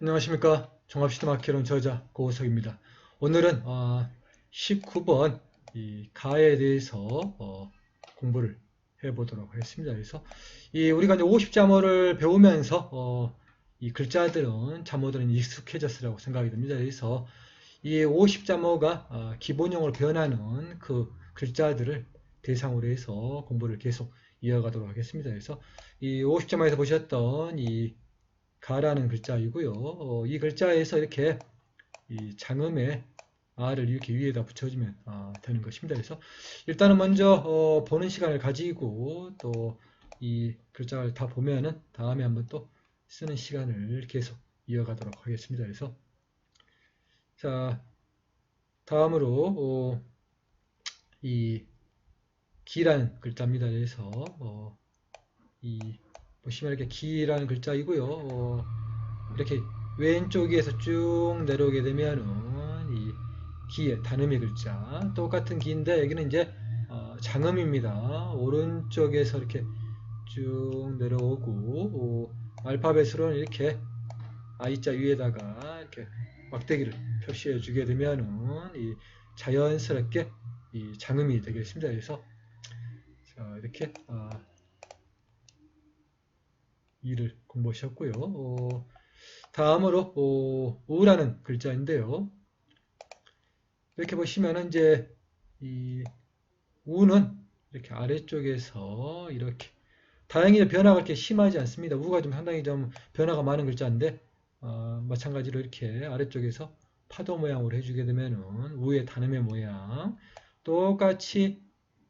안녕하십니까. 종합시대마케론 저자 고우석입니다. 오늘은 19번 이 가에 대해서 공부를 해보도록 하겠습니다. 그래서 우리가 이제 50자모를 배우면서 이 글자들은 자모들은 익숙해졌으라고 생각이 듭니다. 그래서 이 50자모가 기본형으로 변하는 그 글자들을 대상으로 해서 공부를 계속 이어가도록 하겠습니다. 그래서 이 50자모에서 보셨던 이 가라는 글자이고요. 이 글자에서 이렇게 이 장음의 아를 이렇게 위에다 붙여주면 되는 것입니다. 그래서 일단은 먼저 보는 시간을 가지고 또 이 글자를 다 보면은 다음에 한번 또 쓰는 시간을 계속 이어가도록 하겠습니다. 그래서 자 다음으로 이 기라는 글자입니다. 그래서 이 보시면 이렇게 기라는 글자이고요. 이렇게 왼쪽에서 쭉 내려오게 되면은 이 기의 단음의 글자 똑같은 기인데 여기는 이제 장음입니다. 오른쪽에서 이렇게 쭉 내려오고 알파벳으로는 이렇게 I자 위에다가 이렇게 막대기를 표시해 주게 되면은 이 자연스럽게 이 장음이 되겠습니다. 그래서 자, 이렇게 이를 공부하셨고요. 다음으로 우라는 글자인데요. 이렇게 보시면은 이제 이 우는 이렇게 아래쪽에서 이렇게 다행히 변화가 그렇게 심하지 않습니다. 우가 좀 상당히 좀 변화가 많은 글자인데 마찬가지로 이렇게 아래쪽에서 파도 모양으로 해주게 되면은 우의 단음의 모양 똑같이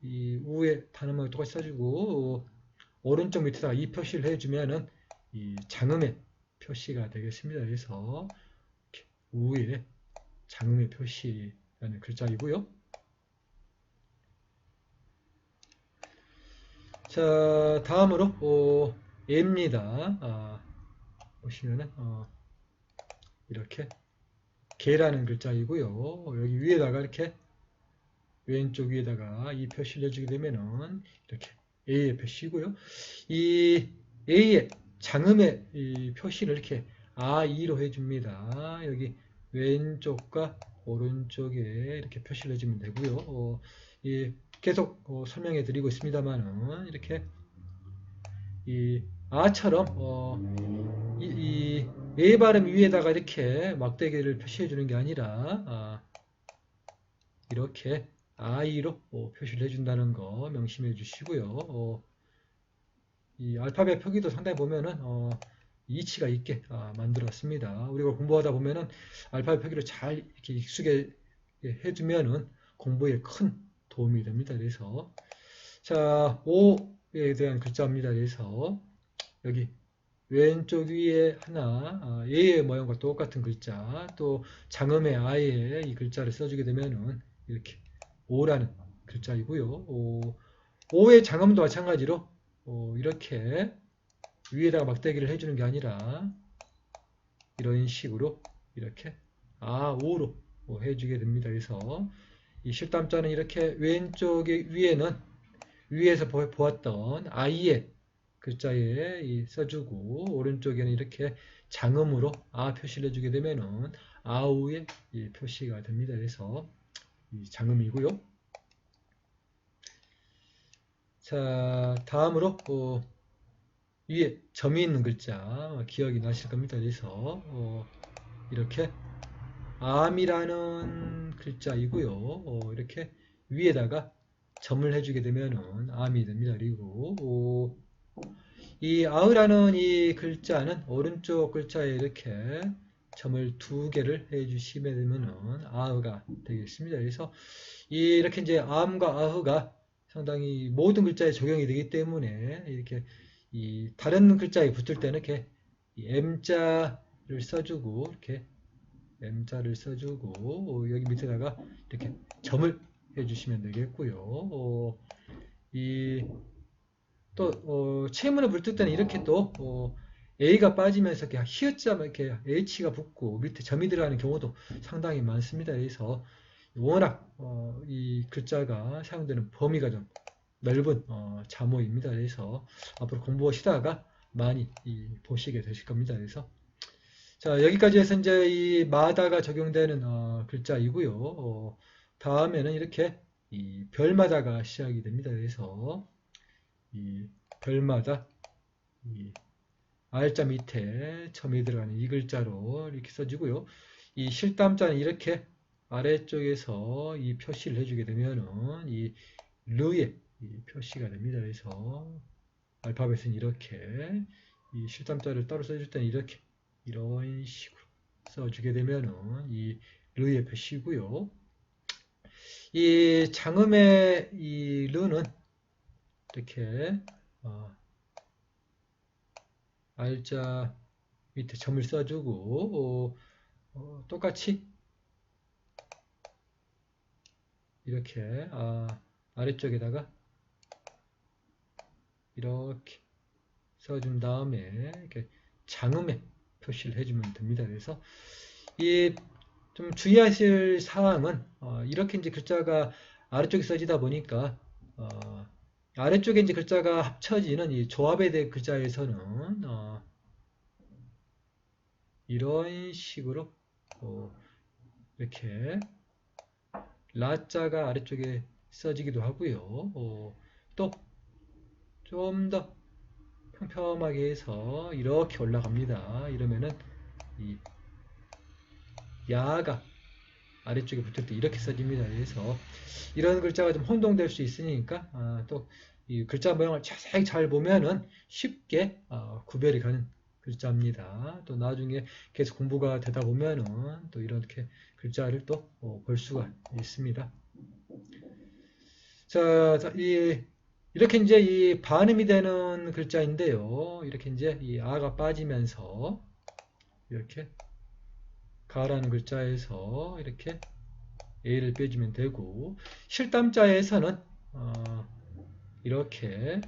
이 우의 단음을 똑같이 써주고 오른쪽 밑에다가 이 표시를 해주면은 이 장음의 표시가 되겠습니다. 그래서 우의 장음의 표시라는 글자이고요. 자, 다음으로 애입니다. 보시면은 이렇게 개라는 글자이고요. 여기 위에다가 이렇게 왼쪽 위에다가 이 표시를 해주게 되면은 이렇게 A의 표시고요. 이 A의 장음의 이 표시를 이렇게 이로 해줍니다. 여기 왼쪽과 오른쪽에 이렇게 표시를 해주면 되고요. 계속 설명해 드리고 있습니다만은 이렇게 이 아처럼 이 발음 위에다가 이렇게 막대기를 표시해 주는 게 아니라 이렇게 I로 표시를 해준다는 거 명심해 주시고요. 이 알파벳 표기도 상당히 보면은 이치가 있게 만들었습니다. 우리가 공부하다 보면은 알파벳 표기를 잘 이렇게 익숙해 해주면은 공부에 큰 도움이 됩니다. 그래서 자, 오에 대한 글자입니다. 그래서 여기 왼쪽 위에 하나 예의 모양과 똑같은 글자 또 장음의 아예 이 글자를 써주게 되면은 이렇게 오라는 글자이고요. 오의 장음도 마찬가지로 이렇게 위에다가 막대기를 해주는 게 아니라 이런 식으로 이렇게 오로 해주게 됩니다. 그래서 이 실담자는 이렇게 왼쪽에 위에는 위에서 보았던 아이의 글자에 써주고 오른쪽에는 이렇게 장음으로 표시를 해주게 되면은 아우의 표시가 됩니다. 그래서 이 장음이고요. 자, 다음으로 위에 점이 있는 글자 기억이 나실 겁니다. 그래서 이렇게 암이라는 글자이고요. 이렇게 위에다가 점을 해주게 되면은 암이 됩니다. 그리고 이 아으라는 이 글자는 오른쪽 글자에 이렇게 점을 두 개를 해주시면 되면은 아으가 되겠습니다. 그래서 이렇게 이제 암과 아흐가 상당히 모든 글자에 적용이 되기 때문에 이렇게 이 다른 글자에 붙을 때는 이렇게 이 M자를 써주고 이렇게 M자를 써주고 여기 밑에다가 이렇게 점을 해주시면 되겠고요. 이 또 체문을 붙을 때는 이렇게 또 A가 빠지면서 이렇게 히읗자 이렇게 H가 붙고 밑에 점이 들어가는 경우도 상당히 많습니다. 그래서 워낙 이 글자가 사용되는 범위가 좀 넓은 자모입니다. 그래서 앞으로 공부하시다가 많이 보시게 되실 겁니다. 그래서 자, 여기까지 해서 이제 이 마다가 적용되는 글자이고요. 다음에는 이렇게 이 별마다가 시작이 됩니다. 그래서 이 별마다 이 R자 밑에 첨이 들어가는 이 글자로 이렇게 써지고요. 이 실담자는 이렇게 아래쪽에서 이 표시를 해주게 되면은 이 르의 이 표시가 됩니다. 그래서 알파벳은 이렇게 이 실담자를 따로 써줄 때는 이렇게 이런 식으로 써주게 되면은 이 르의 표시고요. 이 장음의 이 르는 이렇게 R자 밑에 점을 써주고 똑같이 이렇게 아래쪽에다가 이렇게 써준 다음에 이렇게 장음의 표시를 해주면 됩니다. 그래서 이 좀 주의하실 사항은 이렇게 이제 글자가 아래쪽에 써지다 보니까 아래쪽에 이제 글자가 합쳐지는 이 조합에 대한 글자에서는 이런 식으로 이렇게 라자가 아래쪽에 써지기도 하고요. 또 좀 더 평평하게 해서 이렇게 올라갑니다. 이러면은 이 야가 아래쪽에 붙을 때 이렇게 써집니다. 그래서 이런 글자가 좀 혼동될 수 있으니까 또 이 글자 모양을 자세히 잘 보면은 쉽게 구별이 가는 글자입니다. 또 나중에 계속 공부가 되다 보면은 또 이렇게 글자를 또 볼 수가 있습니다. 자, 이렇게 이제 이 반음이 되는 글자인데요. 이렇게 이제 이 아가 빠지면서 이렇게 가라는 글자에서 이렇게 A를 빼주면 되고, 실담자에서는 이렇게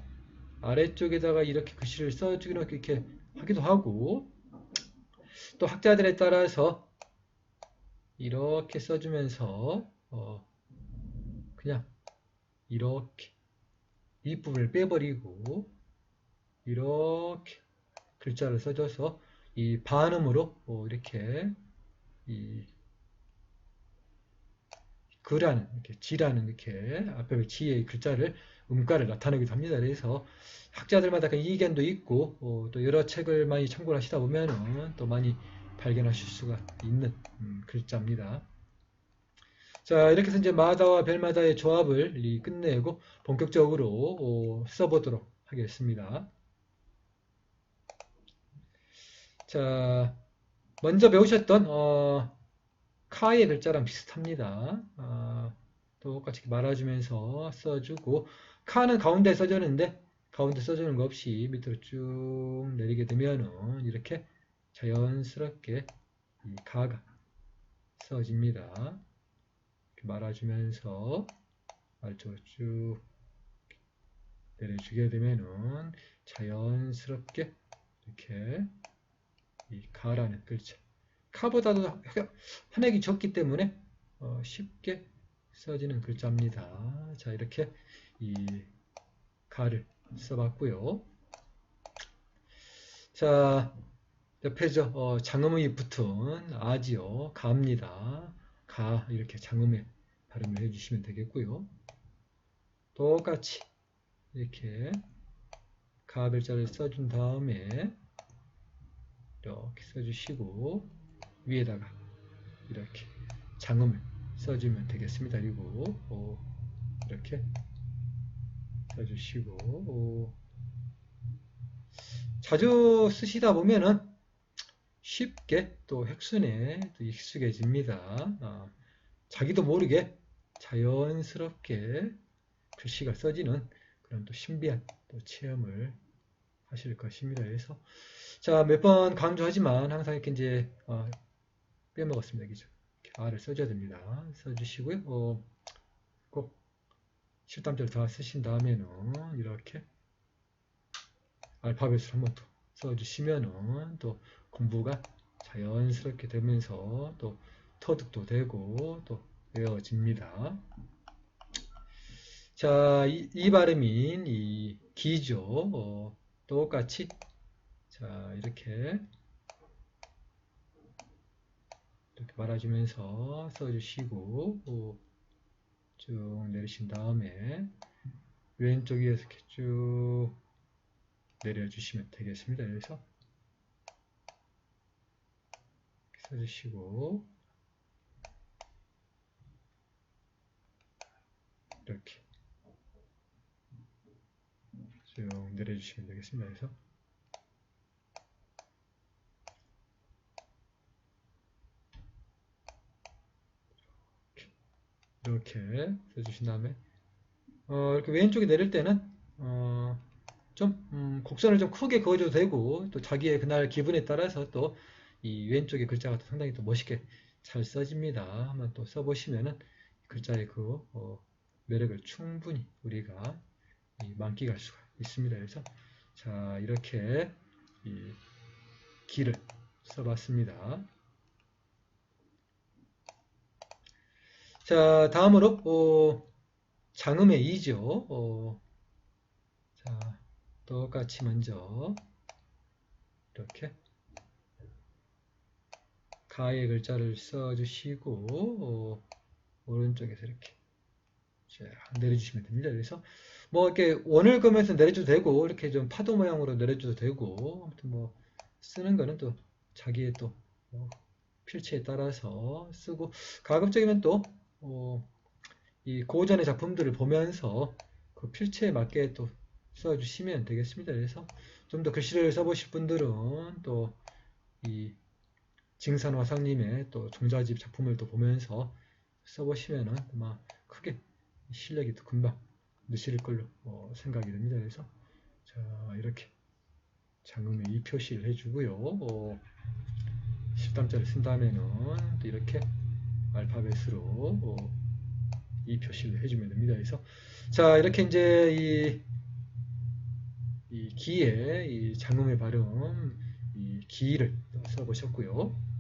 아래쪽에다가 이렇게 글씨를 써주기로 이렇게 하기도 하고, 또 학자들에 따라서 이렇게 써주면서 그냥 이렇게 이 부분을 빼버리고 이렇게 글자를 써줘서 이 반음으로 이렇게 이 그라는 이렇게 지라는 이렇게 앞에 지의 글자를 음가를 나타내기도 합니다. 그래서 학자들마다 그 이견도 있고 또 여러 책을 많이 참고를 하시다 보면은 또 많이 발견하실 수가 있는 글자입니다. 자, 이렇게 해서 이제 마다와 별마다의 조합을 끝내고 본격적으로 써보도록 하겠습니다. 자, 먼저 배우셨던 카의 글자랑 비슷합니다. 똑같이 말아주면서 써주고, 카는 가운데 써주는데 가운데 써주는 거 없이 밑으로 쭉 내리게 되면은 이렇게 자연스럽게 이 가가 써집니다. 이렇게 말아주면서 아래쪽으로 쭉 내려주게 되면은 자연스럽게 이렇게 이 가라는 글자, 카보다도 한 획이 적기 때문에 쉽게 써지는 글자입니다. 자, 이렇게 이 가를 써봤고요. 자, 옆에 장음이 붙은 아지요. 가입니다. 가 이렇게 장음에 발음을 해주시면 되겠고요. 똑같이 이렇게 가 글자를 써준 다음에 이렇게 써주시고 위에다가 이렇게 장음을 써주면 되겠습니다. 그리고 이렇게 써주시고 자주 쓰시다 보면은 쉽게 또 획순에 또 익숙해집니다. 자기도 모르게 자연스럽게 글씨가 써지는 그런 또 신비한 또 체험을 하실 것입니다. 그래서 자, 몇 번 강조하지만 항상 이렇게 이제 빼먹었습니다. 그죠? 이렇게 R을 써줘야 됩니다. 써주시고요. 꼭 실담대로 다 쓰신 다음에는 이렇게 알파벳을 한번 더 써주시면은 또 공부가 자연스럽게 되면서 또 터득도 되고 또 외워집니다. 자, 이 발음인 이 기죠. 똑같이 자, 이렇게 이렇게 말아주면서 써주시고 쭉 내리신 다음에 왼쪽 위에서 이렇게 쭉 내려주시면 되겠습니다. 그래서 써주시고 이렇게 쭉 내려주시면 되겠습니다. 그래서 이렇게 써주신 다음에 이렇게 왼쪽에 내릴 때는 좀 곡선을 좀 크게 그어줘도 되고 또 자기의 그날 기분에 따라서 또 이 왼쪽의 글자가 또 상당히 또 멋있게 잘 써집니다. 한번 또 써보시면은 글자의 그 매력을 충분히 우리가 만끽할 수가 있습니다. 그래서 자 이렇게 이 기를 써봤습니다. 자 다음으로 장음의 이죠. 자 똑같이 먼저 이렇게 가의 글자를 써주시고 오른쪽에서 이렇게 내려주시면 됩니다. 그래서 뭐 이렇게 원을 그으면서 내려줘도 되고 이렇게 좀 파도 모양으로 내려줘도 되고 아무튼 뭐 쓰는 거는 또 자기의 또 필체에 따라서 쓰고 가급적이면 또 이 고전의 작품들을 보면서 그 필체에 맞게 또 써주시면 되겠습니다. 그래서 좀 더 글씨를 써보실 분들은 또 이 징산화상님의 또 종자집 작품을 또 보면서 써보시면은 아마 크게 실력이 또 금방 느실 걸로 생각이 됩니다. 그래서 자 이렇게 장음에 이 표시를 해주고요. 10단자를 쓴 다음에는 또 이렇게 알파벳으로 이 표시를 해주면 됩니다. 그래서 자 이렇게 이제 이 기의 이 장음의 발음 이 기를 써보셨고요.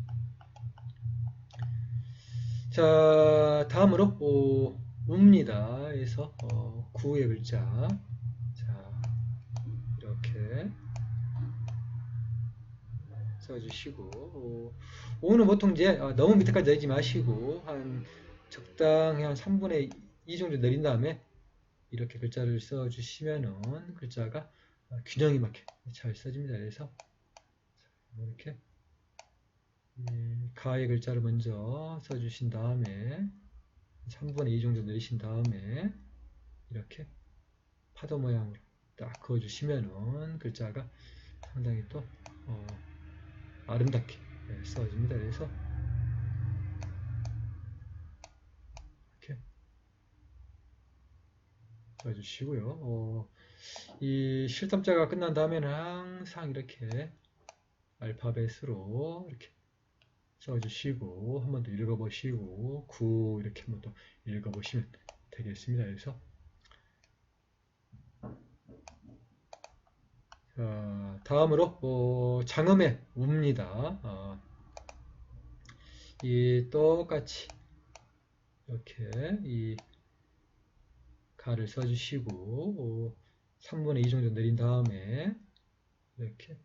자 다음으로 웁니다. 그래서 구의 글자 자 이렇게 써주시고 오는 보통 이제 너무 밑에까지 내리지 마시고 한 적당히 한 3분의 2 정도 내린 다음에 이렇게 글자를 써주시면은 글자가 균형이 맞게 잘 써집니다. 그래서 이렇게 가의 글자를 먼저 써주신 다음에 3분의 2 정도 내리신 다음에 이렇게 파도 모양으로 딱 그어주시면은 글자가 상당히 또 아름답게 써집니다. 그래서 이렇게 써주시고요. 이 실담자가 끝난 다음에는 항상 이렇게 알파벳으로 이렇게 써주시고 한 번 더 읽어보시고 구 이렇게 한 번 더 읽어보시면 되겠습니다. 그래서 다음으로 장음의 우입니다. 이 똑같이 이렇게 이 가를 써주시고 3분의 2 정도 내린 다음에 이렇게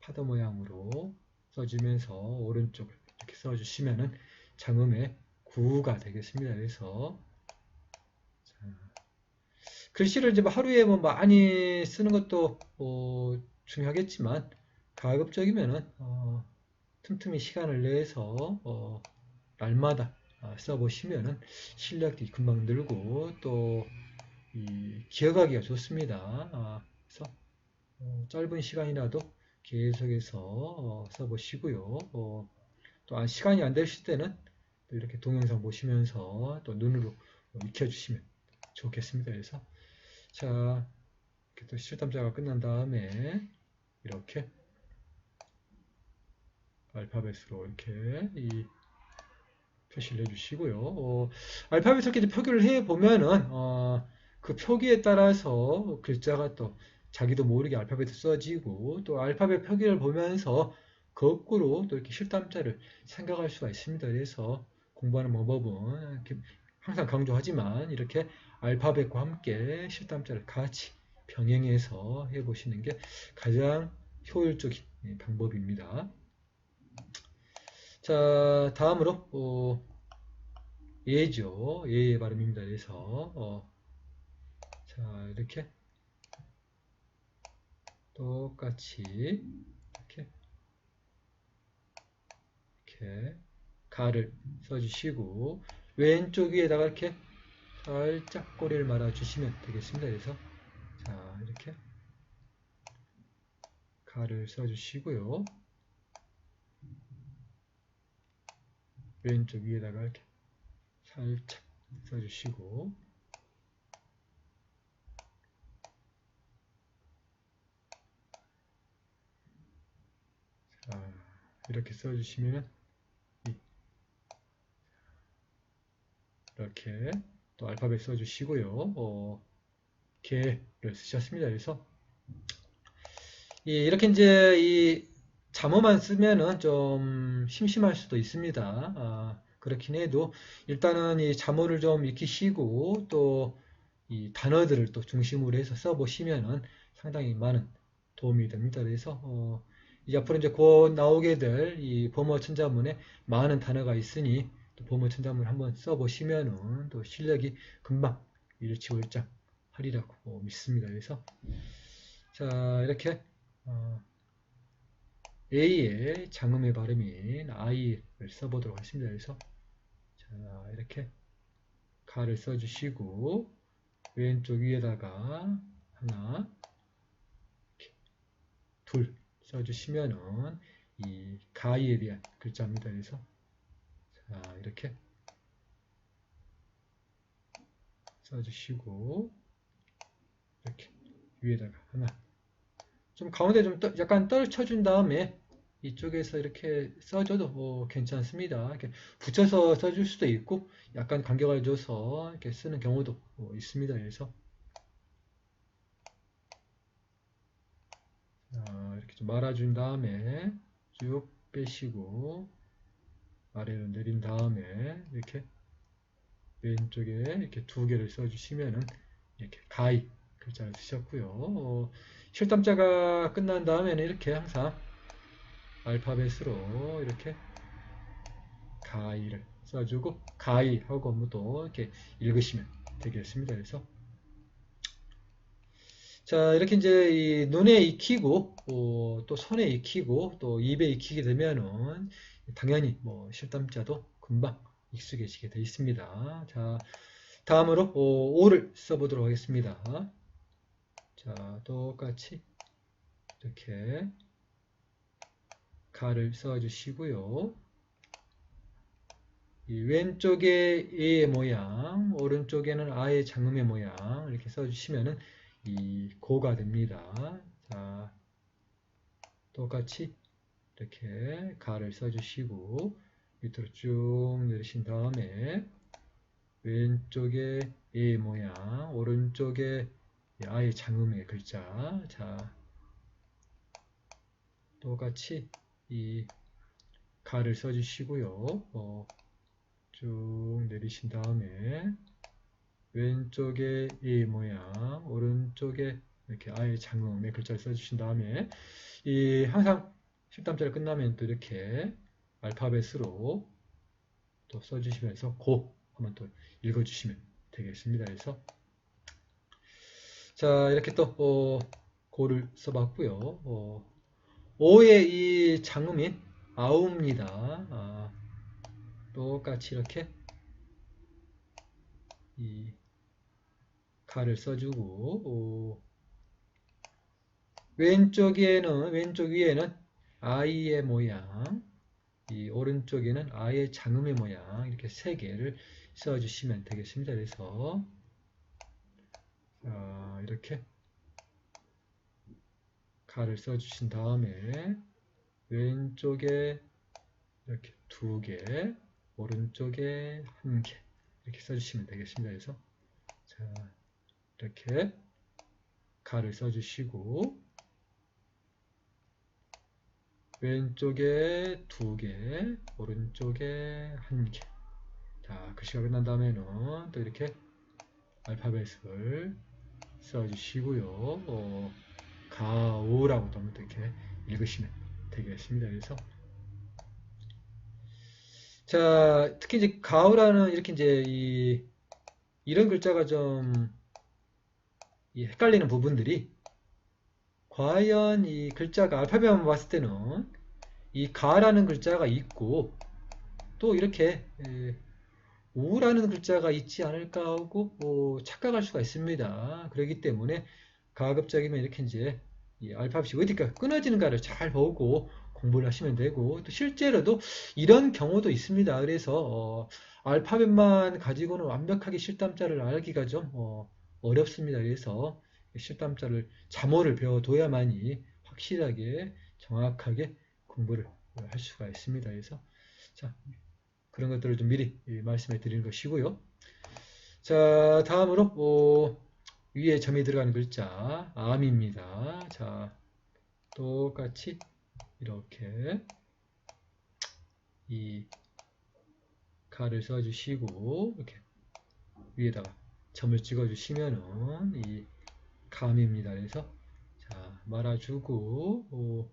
파도 모양으로 써주면서 오른쪽을 이렇게 써주시면은 장음의 구가 되겠습니다. 그래서 글씨를 이제 하루에 뭐 많이 쓰는 것도 중요하겠지만 가급적이면은 틈틈이 시간을 내서 날마다 써보시면은 실력이 금방 늘고 또 기억하기가 좋습니다. 그래서 짧은 시간이라도 계속해서 써보시고요. 또 시간이 안 되실 때는 또 이렇게 동영상 보시면서 또 눈으로 익혀주시면 좋겠습니다. 그래서 자 이렇게 또 실담자가 끝난 다음에 이렇게 알파벳으로 이렇게 이 표시를 해주시고요. 알파벳을 이렇게 표기를 해보면은 그 표기에 따라서 글자가 또 자기도 모르게 알파벳이 써지고 또 알파벳 표기를 보면서 거꾸로 또 이렇게 실담자를 생각할 수가 있습니다. 그래서 공부하는 방법은 이렇게 항상 강조하지만 이렇게 알파벳과 함께 실담자를 같이 병행해서 해보시는 게 가장 효율적인 방법입니다. 자, 다음으로 예죠. 예의 발음입니다. 그래서 자, 이렇게 똑같이 이렇게 가를 써주시고 왼쪽 위에다가 이렇게 살짝 꼬리를 말아주시면 되겠습니다. 그래서 자, 이렇게 가를 써주시고요. 왼쪽 위에다가 이렇게 살짝 써주시고 자, 이렇게 써주시면 이렇게 또 알파벳 써주시고요. 개를 쓰셨습니다. 그래서 이렇게 이제 이 잠어만 쓰면은 좀 심심할 수도 있습니다. 그렇긴 해도 일단은 이 잠어를 좀 익히시고 또 이 단어들을 또 중심으로 해서 써보시면은 상당히 많은 도움이 됩니다. 그래서 이제 앞으로 이제 곧 나오게 될 이 범어 천자문에 많은 단어가 있으니 또 범어 천자문 한번 써보시면은 또 실력이 금방 일치월장 하리라고 믿습니다. 그래서 자, 이렇게 A의 장음의 발음인 I를 써보도록 하겠습니다. 그래서 자, 이렇게 가를 써주시고 왼쪽 위에다가 하나, 둘 써주시면은 이 가이에 대한 글자입니다. 그래서 자, 이렇게 써주시고 이렇게 위에다가 하나 좀 가운데 좀 약간 떨쳐준 다음에 이쪽에서 이렇게 써줘도 괜찮습니다. 이렇게 붙여서 써줄 수도 있고 약간 간격을 줘서 이렇게 쓰는 경우도 있습니다. 그래서 이렇게 좀 말아준 다음에 쭉 빼시고 아래로 내린 다음에 이렇게 왼쪽에 이렇게 두 개를 써주시면은 이렇게 가이 글자를 쓰셨고요. 실담자가 끝난 다음에는 이렇게 항상 알파벳으로 이렇게 가이를 써주고 가이하고 또 이렇게 읽으시면 되겠습니다. 그래서 자, 이렇게 이제 이 눈에 익히고 또 손에 익히고 또 입에 익히게 되면은 당연히 뭐 실담자도 금방 익숙해지게 되어 있습니다. 자, 다음으로 오를 써보도록 하겠습니다. 자, 똑같이 이렇게 가를 써주시고요. 이 왼쪽에 에의 모양, 오른쪽에는 아의 장음의 모양 이렇게 써주시면은 이 고가 됩니다. 자, 똑같이 이렇게 가를 써주시고 밑으로 쭉 내리신 다음에 왼쪽에 의 모양, 오른쪽에 아의 장음의 글자. 자, 똑같이 이 가를 써주시고요. 쭉 내리신 다음에 왼쪽에 이 모양, 오른쪽에 이렇게 아예 장음의 글자를 써주신 다음에 이 항상 식담자를 끝나면 또 이렇게 알파벳으로 또 써주시면서 고 한번 또 읽어주시면 되겠습니다. 그래서 자, 이렇게 또 고를 써봤고요. 오의 이 장음인 아우입니다. 똑같이 이렇게 이 가를 써주고 왼쪽 위에는 아이의 모양, 이 오른쪽에는 아이의 장음의 모양 이렇게 세 개를 써주시면 되겠습니다. 그래서 이렇게 가를 써주신 다음에 왼쪽에 이렇게 두 개, 오른쪽에 한 개 이렇게 써주시면 되겠습니다. 그래서 자, 이렇게 가를 써주시고 왼쪽에 두 개, 오른쪽에 한 개. 자, 글씨가 끝난 다음에는 또 이렇게 알파벳을 써주시고요. 가오라고 또 이렇게 읽으시면 되겠습니다. 그래서 자, 특히 이제 가우라는 이렇게 이제 이런 글자가 좀 헷갈리는 부분들이, 과연 이 글자가 알파벳만 봤을 때는 이 가라는 글자가 있고 또 이렇게 우라는 글자가 있지 않을까 하고 착각할 수가 있습니다. 그렇기 때문에 가급적이면 이렇게 이제 이 알파벳이 어디가 끊어지는가를 잘 보고 공부를 하시면 되고, 또 실제로도 이런 경우도 있습니다. 그래서 알파벳만 가지고는 완벽하게 실담자를 알기가 좀 어렵습니다. 그래서 실담자를 자모를 배워둬야만이 확실하게 정확하게 공부를 할 수가 있습니다. 그래서 자, 그런 것들을 좀 미리 말씀해 드리는 것이고요. 자, 다음으로 위에 점이 들어가는 글자 암입니다. 자, 똑같이 이렇게 이 가를 써주시고 이렇게 위에다가 점을 찍어주시면은 이 감입니다. 그래서 자, 말아주고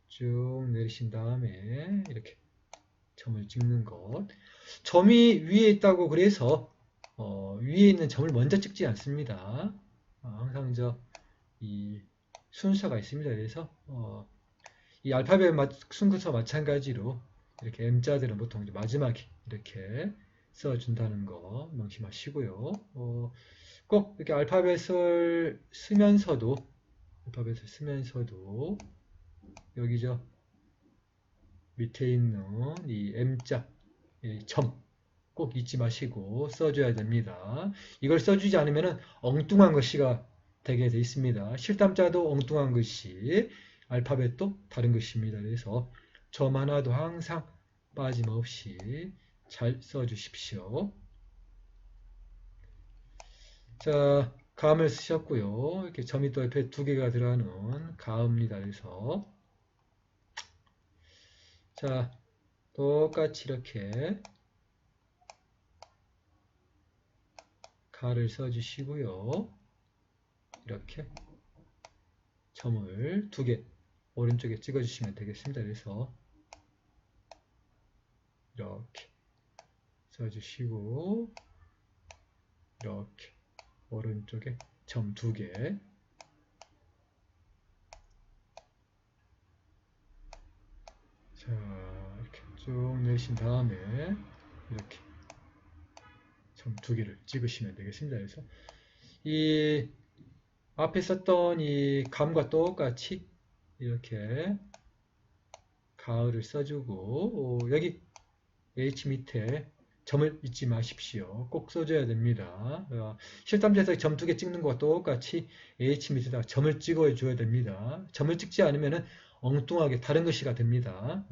쭉 내리신 다음에 이렇게 점을 찍는 것. 점이 위에 있다고 그래서 위에 있는 점을 먼저 찍지 않습니다. 항상 이 순서가 있습니다. 그래서 이 알파벳 순서 마찬가지로 이렇게 M자들은 보통 이제 마지막에 이렇게 써준다는 거 명심하시고요. 꼭 이렇게 알파벳을 쓰면서도 여기 밑에 있는 이 M자 점 꼭 잊지 마시고 써줘야 됩니다. 이걸 써주지 않으면 엉뚱한 글씨가 되게 돼 있습니다. 실담자도 엉뚱한 글씨, 알파벳도 다른 글씨입니다. 그래서 점 하나도 항상 빠짐없이 잘 써주십시오. 자, 가음을 쓰셨고요. 이렇게 점이 또 옆에 두 개가 들어가는 가음입니다. 그래서 자, 똑같이 이렇게 가를 써주시고요. 이렇게 점을 두 개 오른쪽에 찍어주시면 되겠습니다. 그래서 이렇게 써주시고 이렇게 오른쪽에 점 두 개. 자, 이렇게 쭉 내신 다음에 이렇게 점 두 개를 찍으시면 되겠습니다. 그래서 이 앞에 썼던 이 감과 똑같이 이렇게 가을을 써주고 여기 H 밑에 점을 잊지 마십시오. 꼭 써줘야 됩니다. 실담자에서 점 두 개 찍는 것과 똑같이 H 밑에다 점을 찍어줘야 됩니다. 점을 찍지 않으면 엉뚱하게 다른 글씨가 됩니다.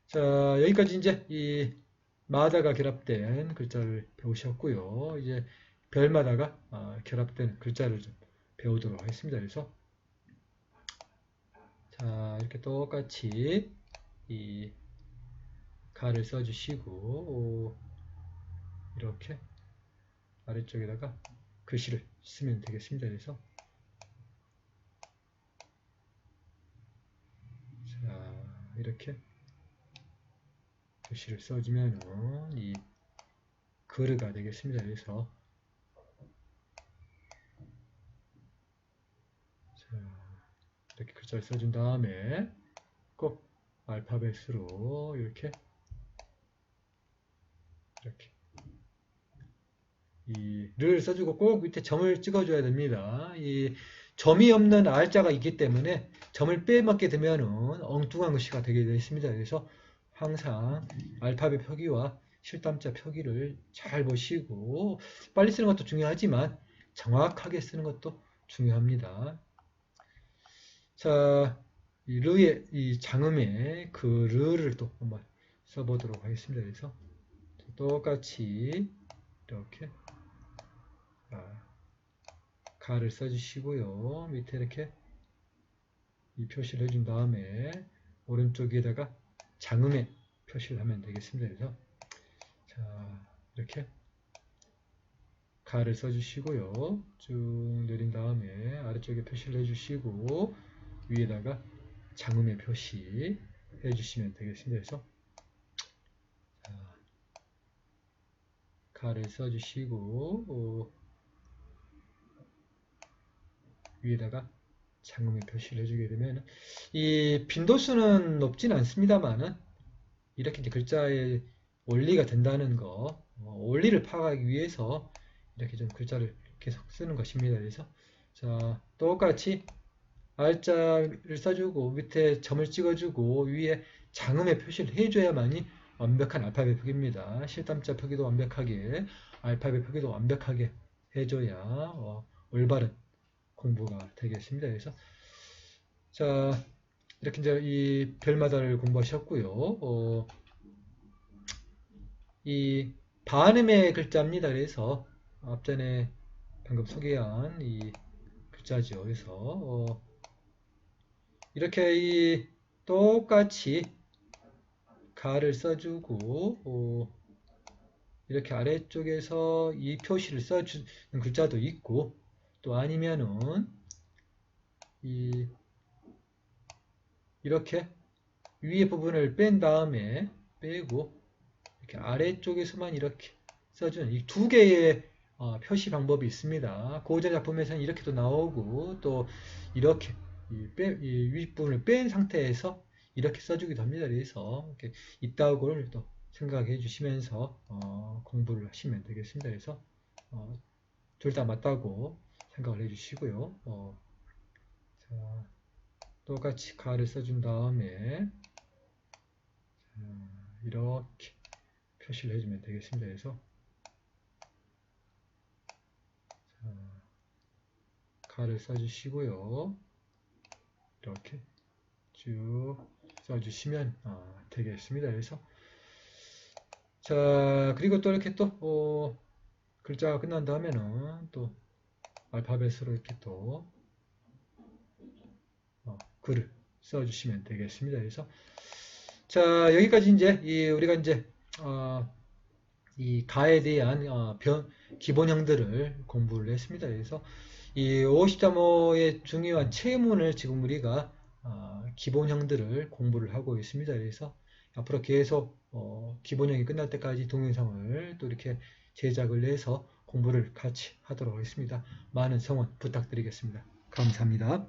자, 여기까지 이제 이 마다가 결합된 글자를 배우셨고요. 이제 별마다가 결합된 글자를 좀 배우도록 하겠습니다. 그래서 자, 이렇게 똑같이 이 가를 써주시고 이렇게 아래쪽에다가 글씨를 쓰면 되겠습니다. 그래서 자, 이렇게 글씨를 써주면은 이 그르가 되겠습니다. 그래서 자, 이렇게 글자를 써준 다음에 꼭 알파벳으로 이렇게 이를 써주고 꼭 밑에 점을 찍어줘야 됩니다. 이 점이 없는 R자가 있기 때문에 점을 빼먹게 되면 엉뚱한 글씨가 되게 되어 있습니다. 그래서 항상 알파벳 표기와 실담자 표기를 잘 보시고 빨리 쓰는 것도 중요하지만 정확하게 쓰는 것도 중요합니다. 자, 이 르의 이 장음의 그 르를 또 한번 써보도록 하겠습니다. 그래서 똑같이 이렇게 가를 써주시고요. 밑에 이렇게 이 표시를 해준 다음에 오른쪽에다가 장음의 표시를 하면 되겠습니다. 그래서 자, 이렇게 가를 써주시고요. 쭉 내린 다음에 아래쪽에 표시를 해주시고 위에다가 장음의 표시 해주시면 되겠습니다. 그래서 가를 써주시고 위에다가 장음의 표시를 해주게 되면 이 빈도수는 높진 않습니다만은 이렇게 이제 글자의 원리가 된다는 거, 원리를 파악하기 위해서 이렇게 좀 글자를 계속 쓰는 것입니다. 그래서 자 똑같이 R자를 써주고 밑에 점을 찍어주고 위에 장음의 표시를 해줘야만이 완벽한 알파벳 표기입니다. 실담자 표기도 완벽하게, 알파벳 표기도 완벽하게 해줘야 올바른 공부가 되겠습니다. 그래서 자 이렇게 이제 이 별마다를 공부하셨고요. 이 반음의 글자입니다. 그래서 앞전에 방금 소개한 이 글자죠. 그래서 이렇게 이 똑같이 가를 써주고 이렇게 아래쪽에서 이 표시를 써주는 글자도 있고 또 아니면은 이렇게 위에 부분을 뺀 다음에 빼고 이렇게 아래쪽에서만 이렇게 써주는 이 두 개의 표시 방법이 있습니다. 고전 작품에서는 이렇게도 나오고 또 이렇게 이 윗부분을 뺀 상태에서 이렇게 써주기도 합니다. 그래서 이렇게 이따구를 또 생각해 주시면서 공부를 하시면 되겠습니다. 그래서 둘 다 맞다고 생각을 해 주시고요. 자, 똑같이 가를 써준 다음에 이렇게 표시를 해주면 되겠습니다. 그래서 가를 써주시고요. 이렇게 쭉 써주시면 되겠습니다. 그래서 자 그리고 또 이렇게 또 글자가 끝난 다음에는 또 알파벳으로 이렇게 또 글을 써주시면 되겠습니다. 그래서 자 여기까지 이제 우리가 이제 이 가에 대한 기본형들을 공부를 했습니다. 그래서 이 50.5의 중요한 체문을 지금 우리가 기본형들을 공부를 하고 있습니다. 그래서 앞으로 계속 기본형이 끝날 때까지 동영상을 또 이렇게 제작을 해서 공부를 같이 하도록 하겠습니다. 많은 성원 부탁드리겠습니다. 감사합니다.